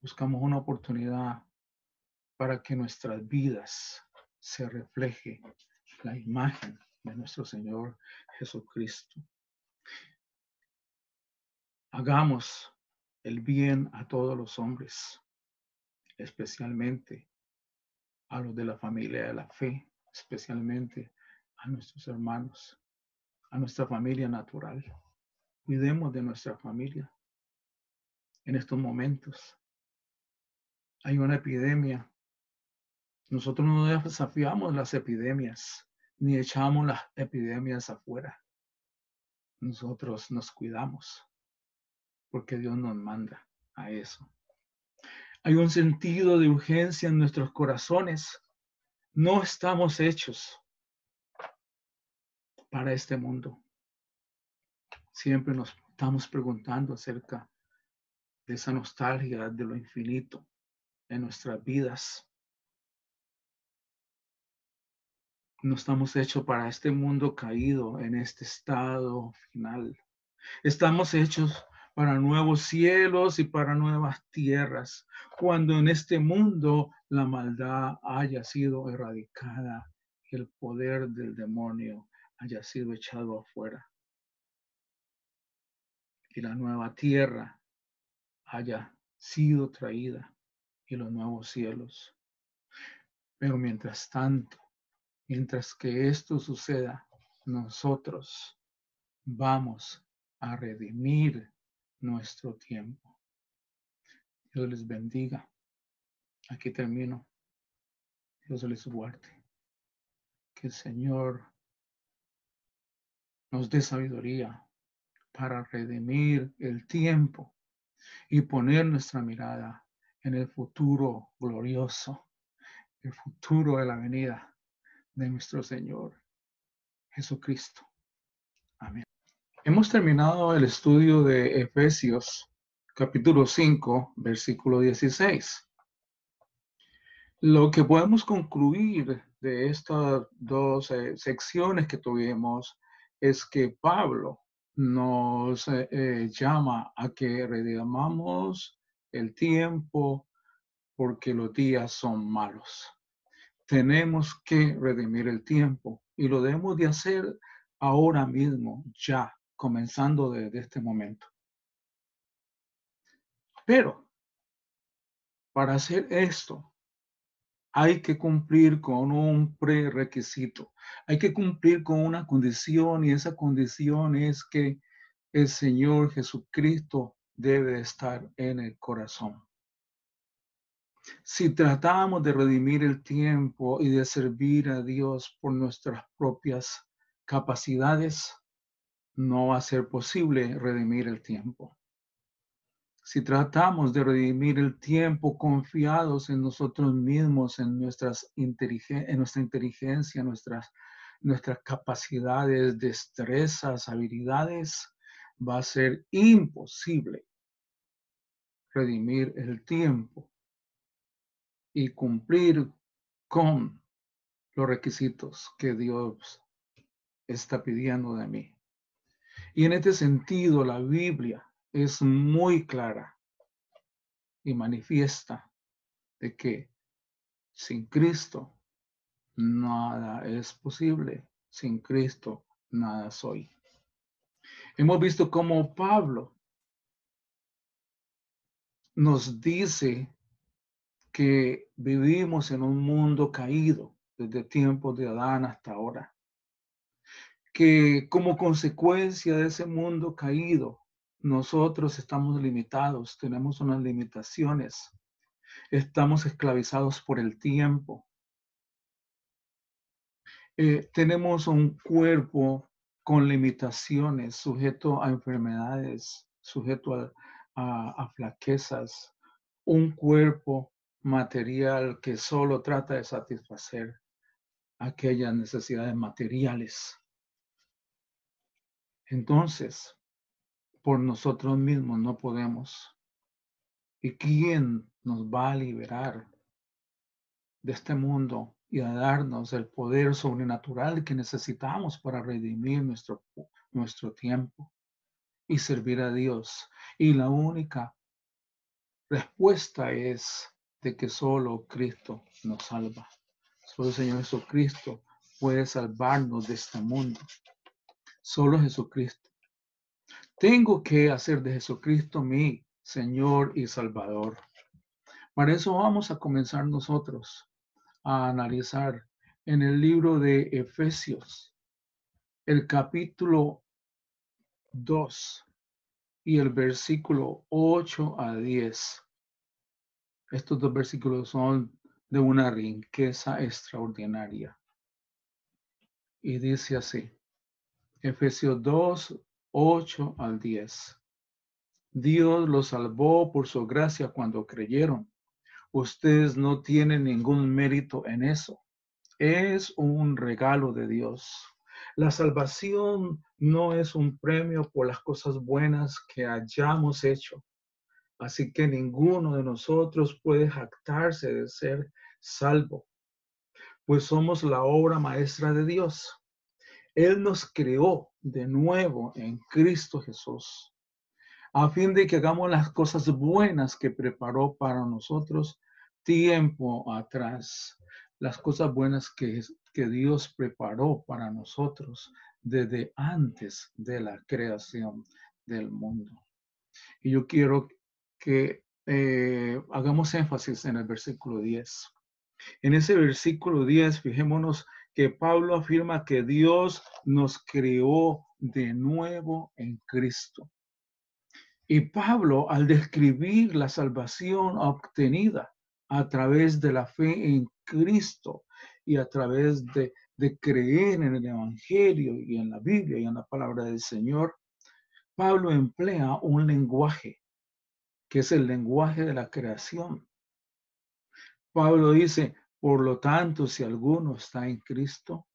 Buscamos una oportunidad para que nuestras vidas se refleje la imagen de nuestro Señor Jesucristo. Hagamos el bien a todos los hombres, especialmente a los de la familia de la fe, especialmente a nuestros hermanos, a nuestra familia natural. Cuidemos de nuestra familia. En estos momentos hay una epidemia. Nosotros no desafiamos las epidemias, ni echamos las epidemias afuera. Nosotros nos cuidamos, porque Dios nos manda a eso. Hay un sentido de urgencia en nuestros corazones. No estamos hechos para este mundo. Siempre nos estamos preguntando acerca de esa nostalgia de lo infinito en nuestras vidas. No estamos hechos para este mundo caído en este estado final. Estamos hechos para nuevos cielos y para nuevas tierras, cuando en este mundo la maldad haya sido erradicada y el poder del demonio haya sido echado afuera. Y la nueva tierra haya sido traída y los nuevos cielos. Pero mientras tanto, mientras que esto suceda, nosotros vamos a redimir nuestro tiempo. Dios les bendiga. Aquí termino. Dios les guarde. Que el Señor nos dé sabiduría para redimir el tiempo y poner nuestra mirada en el futuro glorioso, el futuro de la venida de nuestro Señor Jesucristo. Amén. Hemos terminado el estudio de Efesios capítulo 5, versículo 16. Lo que podemos concluir de estas dos secciones que tuvimos es que Pablo nos llama a que redimamos el tiempo porque los días son malos. Tenemos que redimir el tiempo y lo debemos de hacer ahora mismo, ya, comenzando desde este momento. Pero para hacer esto, hay que cumplir con un prerequisito. Hay que cumplir con una condición y esa condición es que el Señor Jesucristo debe estar en el corazón. Si tratamos de redimir el tiempo y de servir a Dios por nuestras propias capacidades, no va a ser posible redimir el tiempo. Si tratamos de redimir el tiempo confiados en nosotros mismos, en nuestra inteligencia, nuestras capacidades, destrezas, habilidades, va a ser imposible redimir el tiempo y cumplir con los requisitos que Dios está pidiendo de mí. Y en este sentido, la Biblia es muy clara y manifiesta de que sin Cristo nada es posible, sin Cristo nada soy. Hemos visto cómo Pablo nos dice que vivimos en un mundo caído desde tiempos de Adán hasta ahora, que como consecuencia de ese mundo caído, nosotros estamos limitados, tenemos unas limitaciones, estamos esclavizados por el tiempo. Tenemos un cuerpo con limitaciones, sujeto a enfermedades, sujeto a flaquezas, un cuerpo material que solo trata de satisfacer aquellas necesidades materiales. Entonces, por nosotros mismos no podemos. ¿Y quién nos va a liberar de este mundo y a darnos el poder sobrenatural que necesitamos para redimir nuestro tiempo y servir a Dios? Y la única respuesta es de que solo Cristo nos salva. Solo el Señor Jesucristo puede salvarnos de este mundo. Solo Jesucristo. Tengo que hacer de Jesucristo mi Señor y Salvador. Para eso vamos a comenzar nosotros a analizar en el libro de Efesios, el capítulo 2 y el versículo 8 a 10. Estos dos versículos son de una riqueza extraordinaria. Y dice así, Efesios 2, 8 al 10. Dios los salvó por su gracia cuando creyeron. Ustedes no tienen ningún mérito en eso. Es un regalo de Dios. La salvación no es un premio por las cosas buenas que hayamos hecho. Así que ninguno de nosotros puede jactarse de ser salvo, pues somos la obra maestra de Dios. Él nos creó de nuevo en Cristo Jesús, a fin de que hagamos las cosas buenas que preparó para nosotros tiempo atrás. Las cosas buenas que Dios preparó para nosotros desde antes de la creación del mundo. Y yo quiero que hagamos énfasis en el versículo 10. En ese versículo 10, fijémonos que Pablo afirma que Dios nos creó de nuevo en Cristo. Y Pablo, al describir la salvación obtenida a través de la fe en Cristo y a través de creer en el Evangelio y en la Biblia y en la palabra del Señor, Pablo emplea un lenguaje que es el lenguaje de la creación. Pablo dice, por lo tanto, si alguno está en Cristo,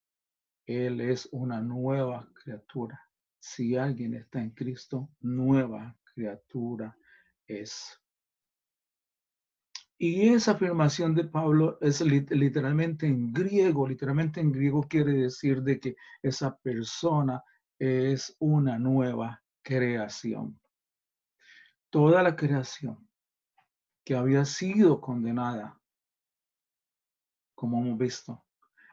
él es una nueva criatura. Si alguien está en Cristo, nueva criatura es. Y esa afirmación de Pablo es literalmente en griego quiere decir de que esa persona es una nueva creación. Toda la creación que había sido condenada, como hemos visto,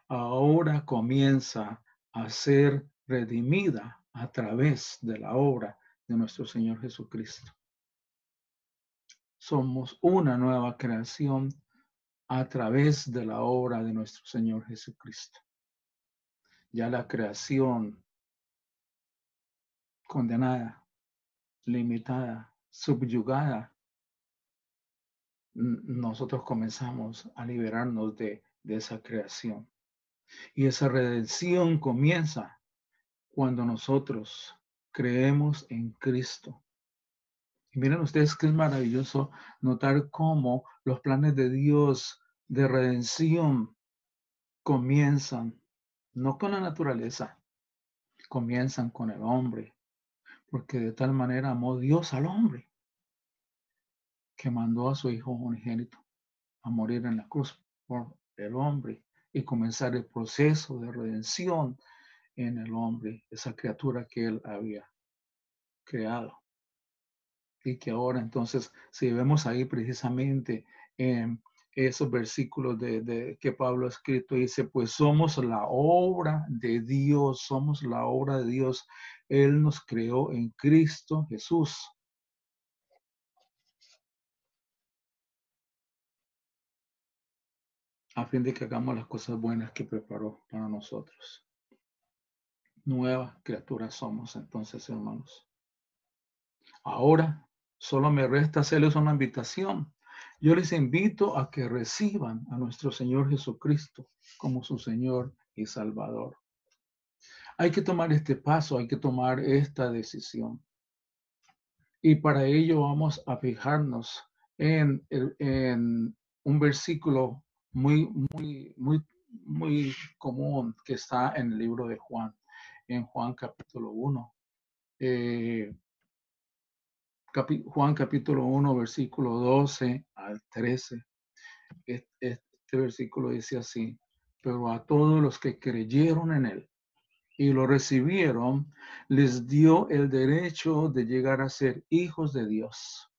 ahora comienza a ser redimida a través de la obra de nuestro Señor Jesucristo. Somos una nueva creación a través de la obra de nuestro Señor Jesucristo. Ya la creación condenada, limitada, subyugada, nosotros comenzamos a liberarnos de esa creación. Y esa redención comienza cuando nosotros creemos en Cristo. Y miren ustedes que es maravilloso notar cómo los planes de Dios de redención comienzan, no con la naturaleza, comienzan con el hombre, porque de tal manera amó Dios al hombre, que mandó a su Hijo unigénito a morir en la cruz por el hombre y comenzar el proceso de redención en el hombre, esa criatura que él había creado. Y que ahora entonces, si vemos ahí precisamente en esos versículos que Pablo ha escrito, dice, pues somos la obra de Dios, somos la obra de Dios. Él nos creó en Cristo Jesús. A fin de que hagamos las cosas buenas que preparó para nosotros. Nuevas criaturas somos entonces, hermanos. Ahora solo me resta hacerles una invitación. Yo les invito a que reciban a nuestro Señor Jesucristo como su Señor y Salvador. Hay que tomar este paso, hay que tomar esta decisión. Y para ello vamos a fijarnos en un versículo muy común que está en el libro de Juan, en Juan capítulo 1. Juan capítulo 1, versículo 12 al 13. Este versículo dice así, pero a todos los que creyeron en él y lo recibieron, les dio el derecho de llegar a ser hijos de Dios.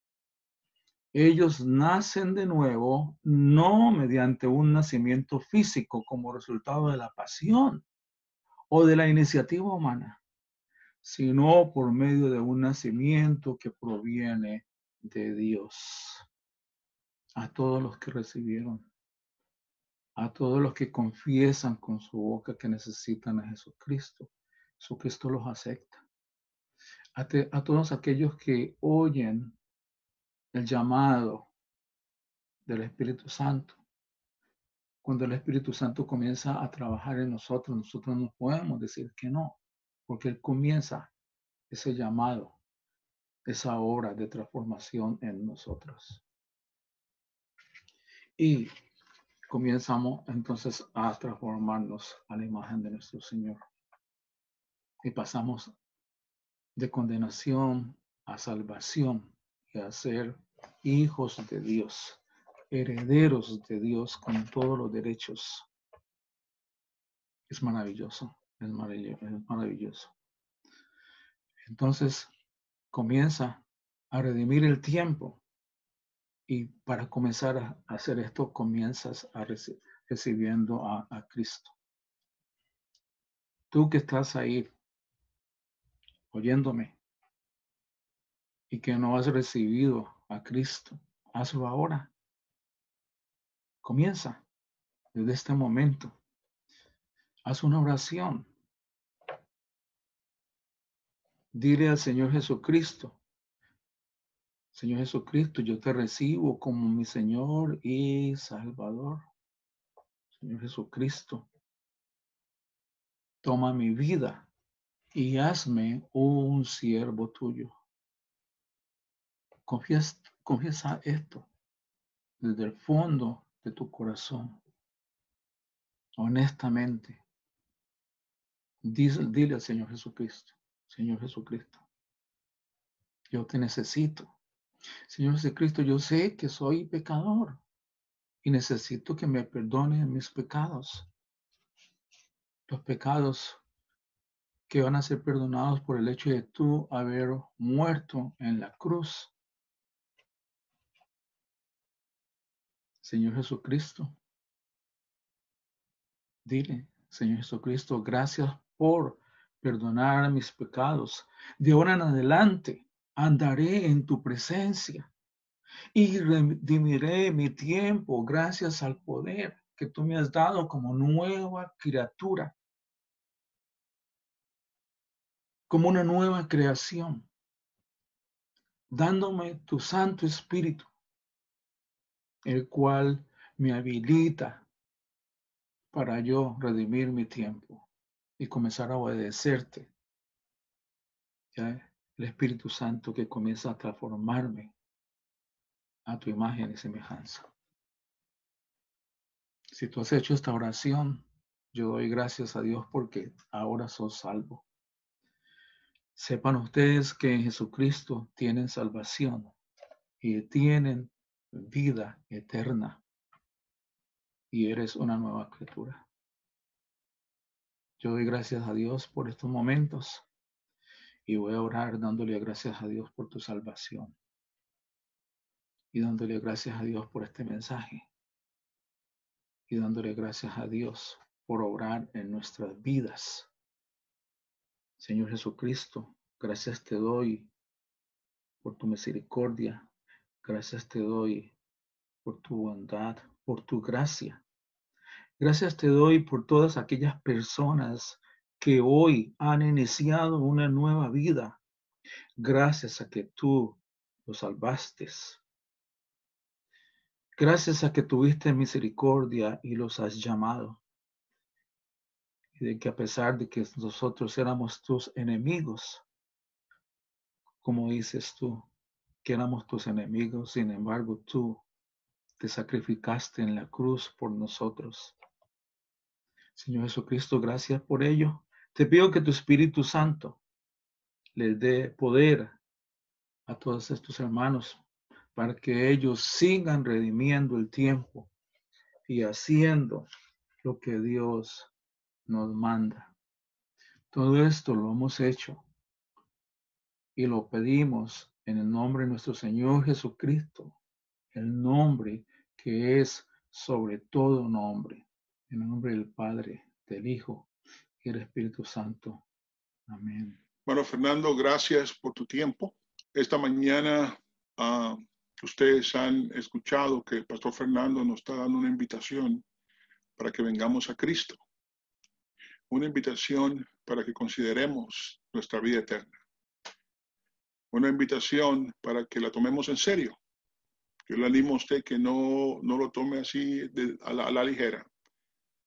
Ellos nacen de nuevo, no mediante un nacimiento físico como resultado de la pasión o de la iniciativa humana, sino por medio de un nacimiento que proviene de Dios. A todos los que recibieron, a todos los que confiesan con su boca que necesitan a Jesucristo, Jesucristo los acepta. A todos aquellos que oyen el llamado del Espíritu Santo. Cuando el Espíritu Santo comienza a trabajar en nosotros, nosotros no podemos decir que no, porque Él comienza ese llamado, esa obra de transformación en nosotros. Y comenzamos entonces a transformarnos a la imagen de nuestro Señor. Y pasamos de condenación a salvación y a ser hijos de Dios, herederos de Dios con todos los derechos. Es maravilloso, es maravilloso. Entonces comienza a redimir el tiempo y para comenzar a hacer esto comienzas a recibiendo a Cristo. Tú que estás ahí oyéndome y que no has recibido a Cristo, hazlo ahora. Comienza desde este momento. Haz una oración. Dile al Señor Jesucristo, Señor Jesucristo, yo te recibo como mi Señor y Salvador. Señor Jesucristo, toma mi vida y hazme un siervo tuyo. Confiesa esto desde el fondo de tu corazón, honestamente, dile al Señor Jesucristo, Señor Jesucristo, yo te necesito. Señor Jesucristo, yo sé que soy pecador y necesito que me perdone mis pecados. Los pecados que van a ser perdonados por el hecho de tú haber muerto en la cruz. Señor Jesucristo, dile, Señor Jesucristo, gracias por perdonar mis pecados. De ahora en adelante andaré en tu presencia y redimiré mi tiempo gracias al poder que tú me has dado como nueva criatura, como una nueva creación, dándome tu Santo Espíritu, el cual me habilita para yo redimir mi tiempo y comenzar a obedecerte. ¿Ya? El Espíritu Santo que comienza a transformarme a tu imagen y semejanza. Si tú has hecho esta oración, yo doy gracias a Dios porque ahora sos salvo. Sepan ustedes que en Jesucristo tienen salvación y tienen vida eterna y eres una nueva criatura. Yo doy gracias a Dios por estos momentos y voy a orar dándole gracias a Dios por tu salvación y dándole gracias a Dios por este mensaje y dándole gracias a Dios por obrar en nuestras vidas. Señor Jesucristo, gracias te doy por tu misericordia, gracias te doy por tu bondad, por tu gracia. Gracias te doy por todas aquellas personas que hoy han iniciado una nueva vida, gracias a que tú los salvaste. Gracias a que tuviste misericordia y los has llamado. Y de que a pesar de que nosotros éramos tus enemigos, como dices tú, que éramos tus enemigos, sin embargo tú te sacrificaste en la cruz por nosotros. Señor Jesucristo, gracias por ello. Te pido que tu Espíritu Santo les dé poder a todos estos hermanos para que ellos sigan redimiendo el tiempo y haciendo lo que Dios nos manda. Todo esto lo hemos hecho y lo pedimos en el nombre de nuestro Señor Jesucristo, el nombre que es sobre todo nombre, en el nombre del Padre, del Hijo y del Espíritu Santo. Amén. Bueno, Fernando, gracias por tu tiempo. Esta mañana ustedes han escuchado que el pastor Fernando nos está dando una invitación para que vengamos a Cristo. Una invitación para que consideremos nuestra vida eterna. Una invitación para que la tomemos en serio. Yo le animo a usted que no lo tome así a la ligera,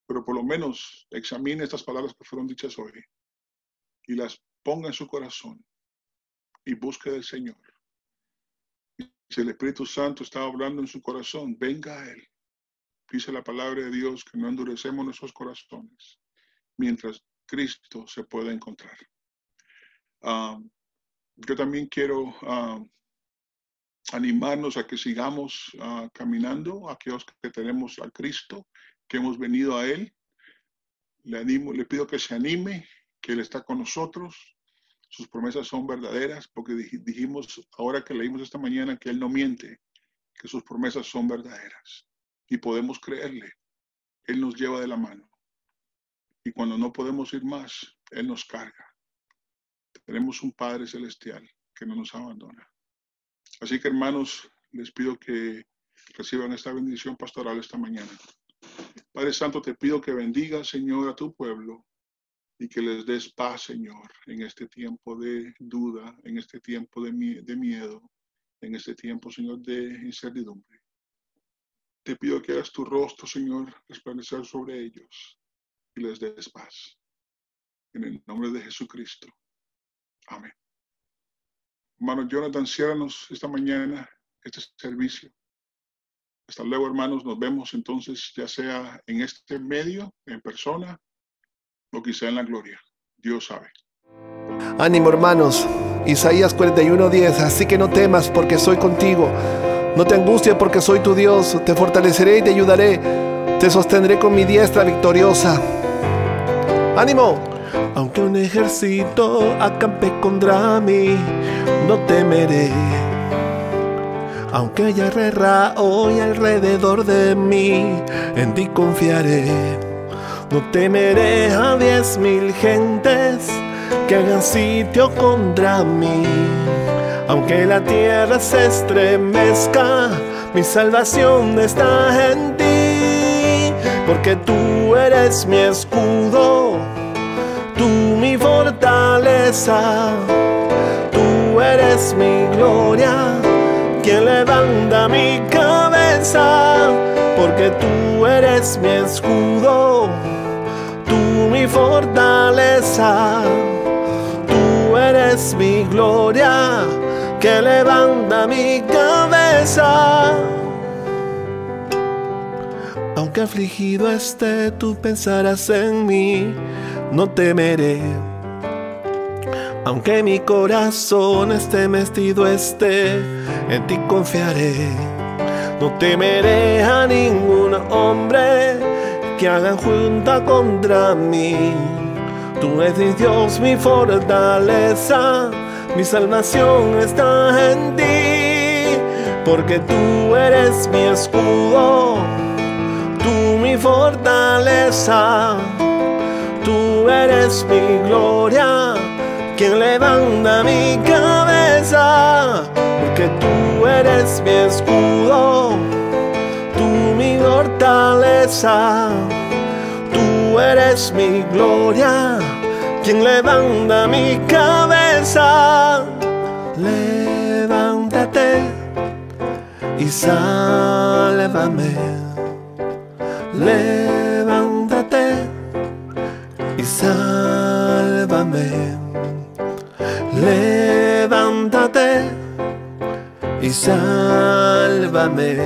pero por lo menos examine estas palabras que fueron dichas hoy y las ponga en su corazón y busque del Señor. Si el Espíritu Santo está hablando en su corazón, venga a Él. Dice la palabra de Dios que no endurecemos nuestros corazones mientras Cristo se pueda encontrar. Yo también quiero animarnos a que sigamos caminando, aquellos que tenemos a Cristo, que hemos venido a Él. Le pido que se anime, que Él está con nosotros. Sus promesas son verdaderas, porque dijimos ahora que leímos esta mañana que Él no miente, que sus promesas son verdaderas y podemos creerle. Él nos lleva de la mano y cuando no podemos ir más, Él nos carga. Tenemos un Padre Celestial que no nos abandona. Así que, hermanos, les pido que reciban esta bendición pastoral esta mañana. Padre Santo, te pido que bendiga, Señor, a tu pueblo y que les des paz, Señor, en este tiempo de duda, en este tiempo de miedo, en este tiempo, Señor, de incertidumbre. Te pido que hagas tu rostro, Señor, resplandecer sobre ellos y les des paz. En el nombre de Jesucristo. Amén. Hermano Jonathan, ciérranos esta mañana este servicio Hasta luego, hermanos. Nos vemos entonces, ya sea en este medio, en persona, o quizá en la gloria. Dios sabe. Ánimo, hermanos. Isaías 41:10. Así que no temas porque soy contigo. No te angusties porque soy tu Dios. Te fortaleceré y te ayudaré. Te sostendré con mi diestra victoriosa. ¡Ánimo! Aunque un ejército acampe contra mí, no temeré. Aunque haya guerra hoy alrededor de mí, en ti confiaré. No temeré a 10,000 gentes que hagan sitio contra mí. Aunque la tierra se estremezca, mi salvación está en ti. Porque tú eres mi escudo, tú mi fortaleza, tú eres mi gloria, quien levanta mi cabeza. Porque tú eres mi escudo, tú mi fortaleza, tú eres mi gloria, que levanta mi cabeza. Aunque afligido esté, tú pensarás en mí, no temeré. Aunque mi corazón mestizo esté, en ti confiaré. No temeré a ningún hombre que hagan junta contra mí. Tú eres mi Dios, mi fortaleza, mi salvación está en ti. Porque tú eres mi escudo, tú mi fortaleza, tú eres mi gloria, quien levanta mi cabeza. Porque tú eres mi escudo, tú mi fortaleza, tú eres mi gloria, quien levanta mi cabeza. Levántate y sálvame. Levántate y sálvame. Levántate y sálvame.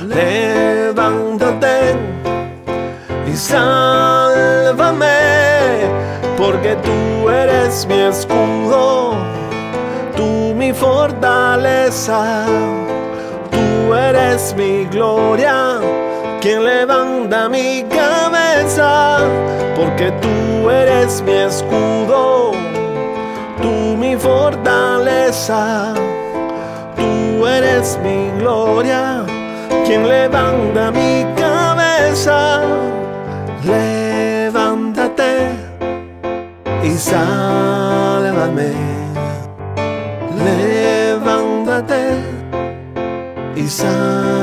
Levántate y sálvame. Porque tú eres mi escudo, tú mi fortaleza, tú eres mi gloria, quien levanta mi cabeza. Porque tú eres mi escudo, tú mi fortaleza, tú eres mi gloria, quien levanta mi cabeza. Levántate y sálvame. Levántate y sálvame.